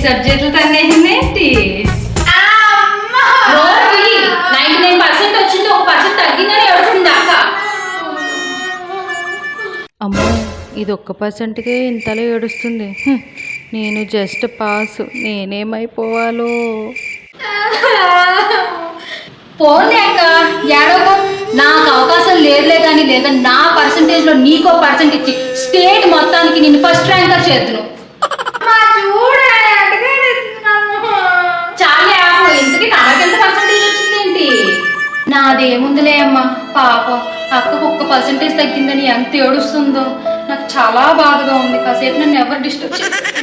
సబ్జెక్టులు తగ్గేసిందేంటి? 99% వచ్చింది, 1% తగ్గిందని ఏడుస్తుంది అక్క. అమ్మో, ఇది 1%కే ఇంతలో ఏడుస్తుంది. నేను జస్ట్ పాస్, నేనేమైపోవాలో. పోనీ అక్క ఏడవకు, నాకు అవకాశం లేదులే కానీ లేదా నా పర్సంటేజ్లో నీకో పర్సెంట్ ఇచ్చి స్టేట్ మొత్తానికి నేను ఫస్ట్ ర్యాంకర్ చేద్దును. చాలే ఆపు, ఇంతకీ తనకెంత పర్సంటేజ్ వచ్చిందేంటి? నాదేముందిలే అమ్మా, పాపం అక్కకు 1% తగ్గిందని ఎంత ఏడుస్తుందో. నాకు చాలా బాధగా ఉంది. కాసేపు నన్ను ఎవరు డిస్టర్బ్ చేయలేదు.